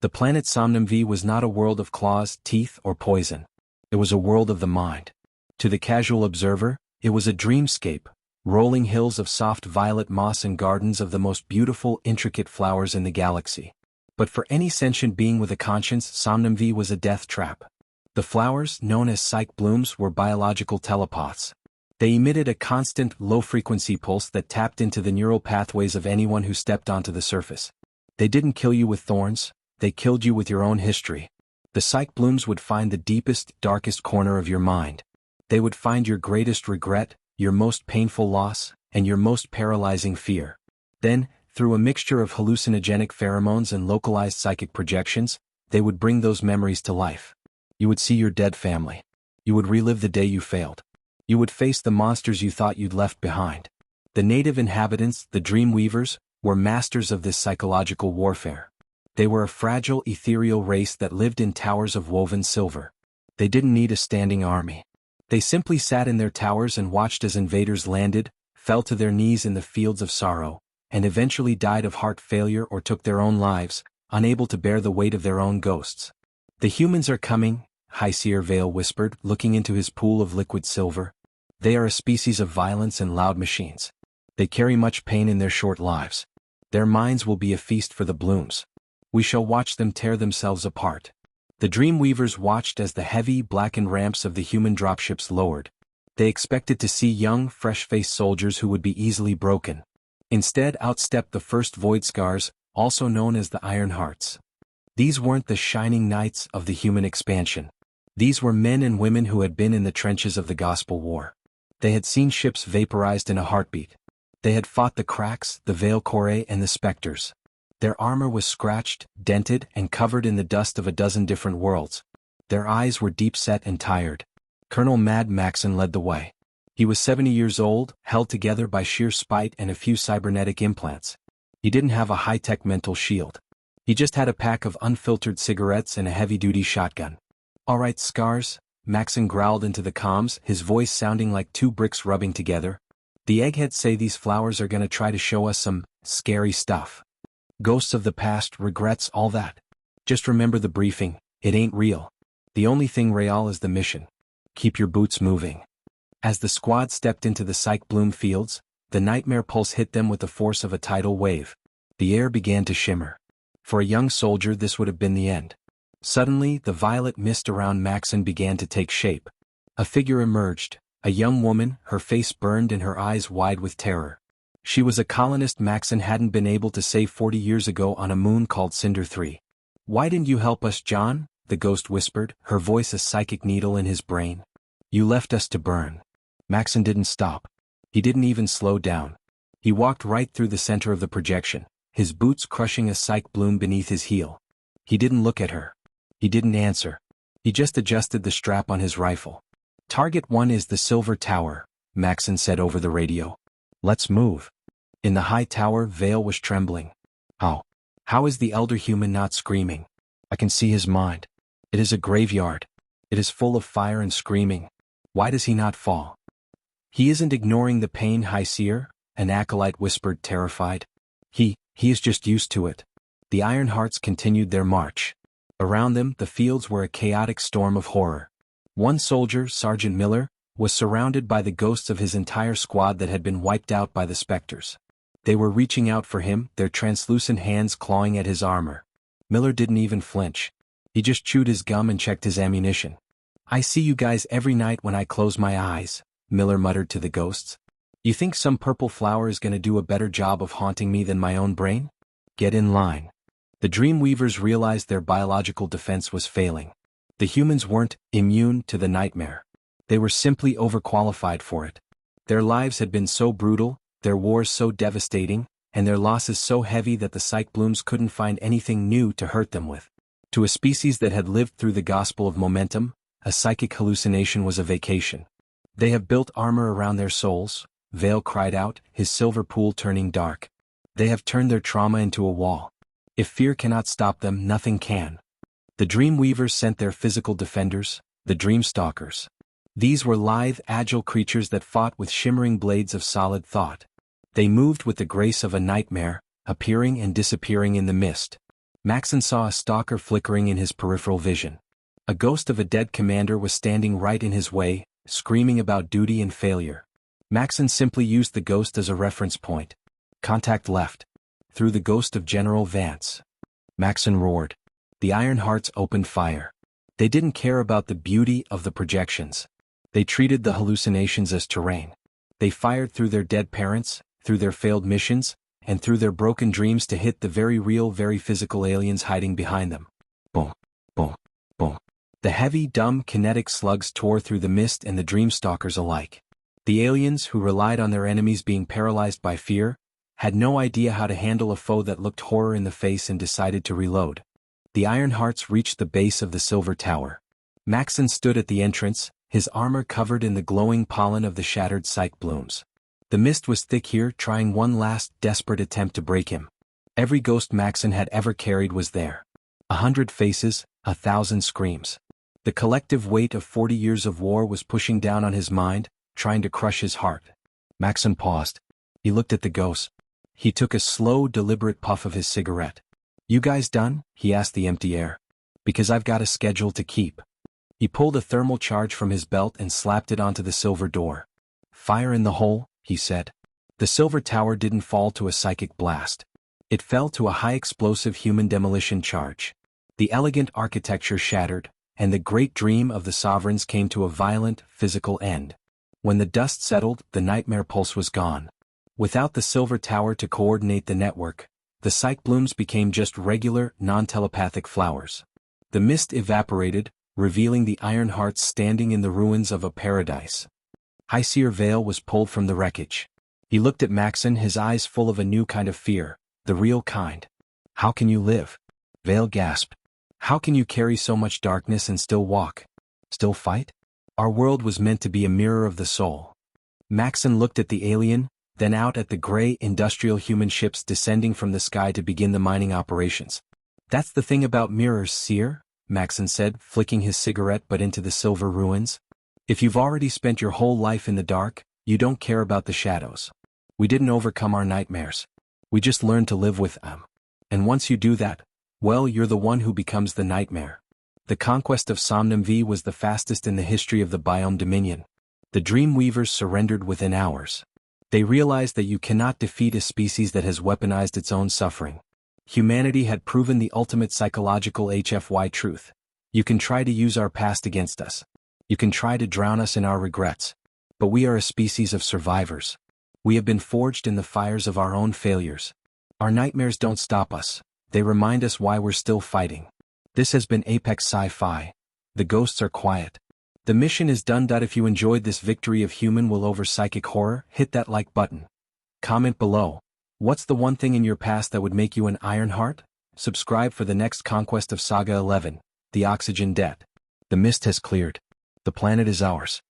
The planet Somnum-V was not a world of claws, teeth, or poison. It was a world of the mind. To the casual observer, it was a dreamscape, rolling hills of soft violet moss and gardens of the most beautiful, intricate flowers in the galaxy. But for any sentient being with a conscience, Somnum-V was a death trap. The flowers, known as psych blooms, were biological telepaths. They emitted a constant, low-frequency pulse that tapped into the neural pathways of anyone who stepped onto the surface. They didn't kill you with thorns, they killed you with your own history. The psych blooms would find the deepest, darkest corner of your mind. They would find your greatest regret, your most painful loss, and your most paralyzing fear. Then, through a mixture of hallucinogenic pheromones and localized psychic projections, they would bring those memories to life. You would see your dead family. You would relive the day you failed. You would face the monsters you thought you'd left behind. The native inhabitants, the dream weavers, were masters of this psychological warfare. They were a fragile, ethereal race that lived in towers of woven silver. They didn't need a standing army. They simply sat in their towers and watched as invaders landed, fell to their knees in the fields of sorrow, and eventually died of heart failure or took their own lives, unable to bear the weight of their own ghosts. "The humans are coming," High Seer Vale whispered, looking into his pool of liquid silver. "They are a species of violence and loud machines. They carry much pain in their short lives. Their minds will be a feast for the blooms. We shall watch them tear themselves apart." The dream weavers watched as the heavy, blackened ramps of the human dropships lowered. They expected to see young, fresh-faced soldiers who would be easily broken. Instead, out stepped the first Void Scars, also known as the Iron Hearts. These weren't the shining knights of the human expansion. These were men and women who had been in the trenches of the Gospel War. They had seen ships vaporized in a heartbeat. They had fought the Cracks, the Veil Corée, and the Spectres. Their armor was scratched, dented, and covered in the dust of a dozen different worlds. Their eyes were deep-set and tired. Colonel Mad Maxon led the way. He was 70 years old, held together by sheer spite and a few cybernetic implants. He didn't have a high-tech mental shield. He just had a pack of unfiltered cigarettes and a heavy-duty shotgun. "All right, Scars," Maxon growled into the comms, his voice sounding like two bricks rubbing together. "The eggheads say these flowers are gonna try to show us some scary stuff. Ghosts of the past, regrets, all that. Just remember the briefing, it ain't real. The only thing real is the mission. Keep your boots moving." As the squad stepped into the Psych Bloom fields, the nightmare pulse hit them with the force of a tidal wave. The air began to shimmer. For a young soldier, this would have been the end. Suddenly, the violet mist around Maxon began to take shape. A figure emerged, a young woman, her face burned and her eyes wide with terror. She was a colonist Maxon hadn't been able to save 40 years ago on a moon called Cinder 3. "Why didn't you help us, John?" the ghost whispered, her voice a psychic needle in his brain. "You left us to burn." Maxon didn't stop. He didn't even slow down. He walked right through the center of the projection, his boots crushing a psych bloom beneath his heel. He didn't look at her. He didn't answer. He just adjusted the strap on his rifle. "Target 1 is the Silver Tower," Maxon said over the radio. "Let's move." In the high tower, Vale was trembling. How is the elder human not screaming? I can see his mind. It is a graveyard. It is full of fire and screaming. Why does he not fall? "He isn't ignoring the pain, High Seer," an acolyte whispered, terrified. He is just used to it." The Iron Hearts continued their march. Around them, the fields were a chaotic storm of horror. One soldier, Sergeant Miller, was surrounded by the ghosts of his entire squad that had been wiped out by the Spectres. They were reaching out for him, their translucent hands clawing at his armor. Miller didn't even flinch. He just chewed his gum and checked his ammunition. "I see you guys every night when I close my eyes," Miller muttered to the ghosts. "You think some purple flower is gonna do a better job of haunting me than my own brain? Get in line." The dream weavers realized their biological defense was failing. The humans weren't immune to the nightmare. They were simply overqualified for it. Their lives had been so brutal, their wars so devastating, and their losses so heavy that the Psych Blooms couldn't find anything new to hurt them with. To a species that had lived through the gospel of momentum, a psychic hallucination was a vacation. "They have built armor around their souls," Vale cried out, his silver pool turning dark. "They have turned their trauma into a wall. If fear cannot stop them, nothing can." The Dream Weavers sent their physical defenders, the Dream Stalkers. These were lithe, agile creatures that fought with shimmering blades of solid thought. They moved with the grace of a nightmare, appearing and disappearing in the mist. Maxon saw a stalker flickering in his peripheral vision. A ghost of a dead commander was standing right in his way, screaming about duty and failure. Maxon simply used the ghost as a reference point. Contact left. Through the ghost of General Vance. Maxon roared. The Iron Hearts opened fire. They didn't care about the beauty of the projections. They treated the hallucinations as terrain. They fired through their dead parents, through their failed missions, and through their broken dreams to hit the very real, very physical aliens hiding behind them. Boom, boom, boom. The heavy, dumb, kinetic slugs tore through the mist and the dreamstalkers alike. The aliens, who relied on their enemies being paralyzed by fear, had no idea how to handle a foe that looked horror in the face and decided to reload. The Iron Hearts reached the base of the Silver Tower. Maxon stood at the entrance, his armor covered in the glowing pollen of the shattered psych blooms. The mist was thick here, trying one last, desperate attempt to break him. Every ghost Maxon had ever carried was there. 100 faces, 1,000 screams. The collective weight of 40 years of war was pushing down on his mind, trying to crush his heart. Maxon paused. He looked at the ghosts. He took a slow, deliberate puff of his cigarette. "You guys done?" he asked the empty air. "Because I've got a schedule to keep." He pulled a thermal charge from his belt and slapped it onto the silver door. "Fire in the hole," he said. The Silver Tower didn't fall to a psychic blast. It fell to a high-explosive human demolition charge. The elegant architecture shattered, and the great dream of the sovereigns came to a violent, physical end. When the dust settled, the nightmare pulse was gone. Without the Silver Tower to coordinate the network, the psych blooms became just regular, non-telepathic flowers. The mist evaporated, revealing the Iron Hearts standing in the ruins of a paradise. High Seer Veil was pulled from the wreckage. He looked at Maxon, his eyes full of a new kind of fear, the real kind. "How can you live?" Veil gasped. "How can you carry so much darkness and still walk? Still fight? Our world was meant to be a mirror of the soul." Maxon looked at the alien, then out at the gray, industrial human ships descending from the sky to begin the mining operations. "That's the thing about mirrors, Seer," Maxon said, flicking his cigarette butt into the silver ruins. "If you've already spent your whole life in the dark, you don't care about the shadows. We didn't overcome our nightmares. We just learned to live with them. And once you do that, well, you're the one who becomes the nightmare." The conquest of Somnum-V was the fastest in the history of the Biome Dominion. The Dreamweavers surrendered within hours. They realized that you cannot defeat a species that has weaponized its own suffering. Humanity had proven the ultimate psychological HFY truth. You can try to use our past against us. You can try to drown us in our regrets. But we are a species of survivors. We have been forged in the fires of our own failures. Our nightmares don't stop us. They remind us why we're still fighting. This has been Apex Sci-Fi. The ghosts are quiet. The mission is done. If you enjoyed this victory of human will over psychic horror, hit that like button. Comment below. What's the one thing in your past that would make you an Iron Heart? Subscribe for the next conquest of Saga 11, the Oxygen Debt. The mist has cleared. The planet is ours.